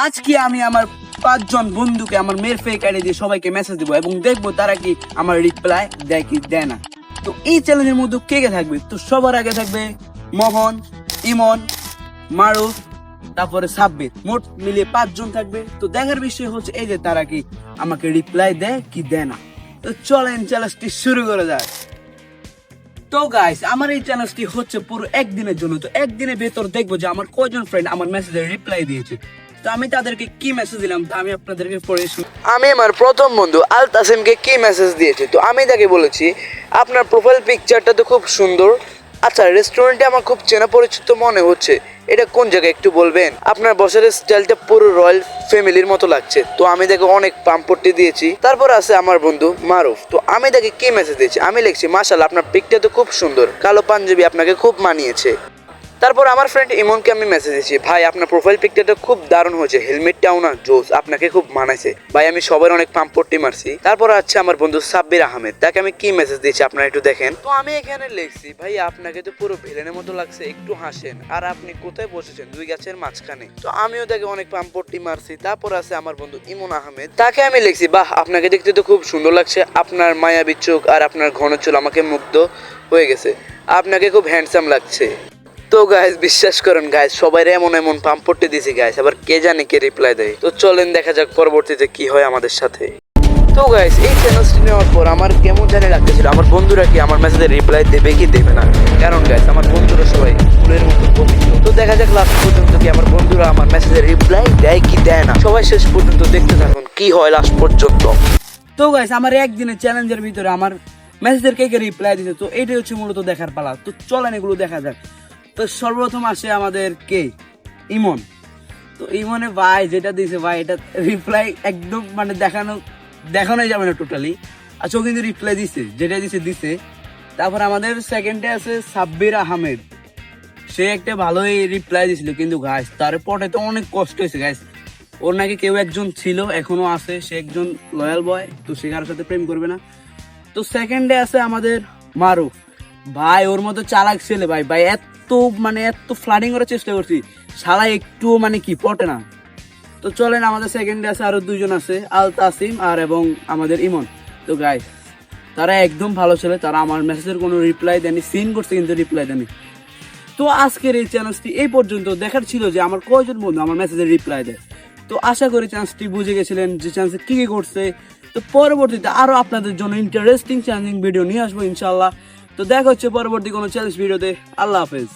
আজকে আমি আমার 5 জন বন্ধুকে আমার মেয়ের ফেক আইডি দিয়ে সবাইকে মেসেজ দিব এবং দেখবো তারা কি আমার রিপ্লাই দেয় কি দেয় না। তো এই চ্যালেঞ্জের মধ্যে কে কে থাকবে? তো সবার আগে থাকবে মোহন, ইমন, মারুফ, তারপরে সাব্বির, মোট মিলিয়ে 5 জন থাকবে। তো দেখার বিষয় হচ্ছে এই যে তারা কি আমাকে রিপ্লাই দেয় কি দেয় না। তো চলেন চ্যালেঞ্জটি শুরু করা যায়। তো গাইস, আমার এই চ্যালেঞ্জটি হচ্ছে পুরো একদিনের জন্য। তো একদিনের ভেতর দেখবো যে আমার কয়জন ফ্রেন্ড আমার মেসেজের রিপ্লাই দিয়েছে। তো আমি তাদেরকে কি মেসেজ দিলাম তা আমি আপনাদেরকে পড়ে শুনি। আমি আমার প্রথম বন্ধু আল তাসিমকে কি মেসেজ দিয়েছি, তো আমি তাকে বলেছি আপনার প্রোফাইল পিকচারটা তো খুব সুন্দর। আচ্ছা, রেস্টুরেন্টে আমার খুব চেনা পরিচিত মনে হচ্ছে, এটা কোন জায়গায় একটু বলবেন? আপনার বসের স্টাইলটা পুরো রয়্যাল ফ্যামিলির মতো লাগছে। তো আমি তাকে অনেক পাম্পটি দিয়েছি। তারপর আছে আমার বন্ধু মারুফ, তো আমি তাকে কি মেসেজ দিয়েছি, আমি লিখছি মাশাআল্লাহ আপনার পিকটা তো খুব সুন্দর, কালো পাঞ্জাবি আপনাকে খুব মানিয়েছে। তারপর আমার ফ্রেন্ড ইমনকে আমি মেসেজ দিয়েছি, ভাই আপনার প্রোফাইল পিকটা খুব দারুণ হয়েছে, হেলমেটটাও না জোস, আপনাকে খুব মানাইছে ভাই। আমি সবার অনেক পাম্পটি মারছি। তারপর আছে আমার বন্ধু সাব্বির আহমেদ, তাকে আমি কি মেসেজ দিয়েছি আপনারা একটু দেখেন। তো আমি এখানে লিখছি, ভাই আপনাকে তো পুরো ভিলেনের মতো লাগছে, একটু হাসেন, আর আপনি কোথায় বসেছেন? 2 গাছের মাঝখানে। তো আমিও তাকে অনেক পাম্পটি মারছি। তারপর আছে আমার বন্ধু ইমন আহমেদ, তাকে আমি লিখছি, বাহ আপনাকে দেখতে তো খুব সুন্দর লাগছে, আপনার মায়াবী চোখ আর আপনার ঘন চুল আমাকে মুগ্ধ হয়ে গেছে, আপনাকে খুব হ্যান্ডসাম লাগছে। তো গাইস, বিশ্বাস করেন গাইস, সবাই এমন এমন পাম্পটি দিয়েছি গাইস, আবার কে জানে কে রিপ্লাই দেয়। তো চলেন দেখা যাক পরবর্তীতে কি হয় আমাদের সাথে। তো গাইস, এই চ্যালেঞ্জটি নেওয়ার পর আমার কেমন জানি লাগতেছিল, আমার বন্ধুরা কি আমার মেসেজে রিপ্লাই দেবে কি দেবে না। কারণ গাইস, আমার বন্ধুরা সবাই ফুলের মতো পবিত্র। তো দেখা যাক লাস্ট পর্যন্ত কি আমার বন্ধুরা আমার মেসেজে রিপ্লাই দেয় কি দেয় না। সবাই শেষ পর্যন্ত দেখতে থাকুন কি হয় লাস্ট পর্যন্ত। তো গাইস, আমার একদিনের চ্যালেঞ্জের ভিতরে আমার মেসেজের কে কে রিপ্লাই দিতে, তো এইটাই হচ্ছে মূলত দেখার পালা। তো চলেন এগুলো দেখা যাক। তো সর্বপ্রথম আসে আমাদের কে ইমন। তো ইমনে ভাই যেটা দিয়েছে ভাই, এটা রিপ্লাই একদম মানে দেখানোই যাবে না টোটালি। আচ্ছা, ও কিন্তু রিপ্লাই দিছে, যেটা দিছে। তারপর আমাদের সেকেন্ডে আছে সাব্বির আহমেদ, সে একটা ভালোই রিপ্লাই দিছিল, কিন্তু গাইস তার পরে তো অনেক কষ্ট হয়েছে গাইস। ওর নাকি কেউ একজন ছিল, এখনো আছে, সে একজন লয়াল বয়, তো সে কারোর সাথে প্রেম করবে না। তো সেকেন্ডে আছে আমাদের মারুফ, ভাই ওর মতো চালাক ছেলে ভাই, এত ফ্লাডিং করার চেষ্টা করছি, শালা একটু মানে কি পটে না। তো চলেন আমাদের সেকেন্ডে আছে আরো 2 জন আছে, আল তাসিম আর এবং আমাদের ইমন। তো গাইস তারা একদম ভালো ছেলে, তারা আমার মেসেজের কোনো রিপ্লাই দেয়নি, সিন করছে কিন্তু রিপ্লাই দেয়নি। তো আজকের এই চ্যালেঞ্জটি এই পর্যন্ত দেখার ছিল যে আমার কয়জন বন্ধু আমার মেসেজের রিপ্লাই দেয়। তো আশা করি চ্যালেঞ্জটি বুঝে গেছিলেন যে চ্যালেঞ্জে কি কি করছে। তো পরবর্তীতে আরো আপনাদের জন্য ইন্টারেস্টিং চ্যালেঞ্জিং ভিডিও নিয়ে আসবো ইনশাল্লাহ। তো দেখা হচ্ছে পরবর্তী কোনো চ্যালেঞ্জ ভিডিওতে। আল্লাহ হাফেজ।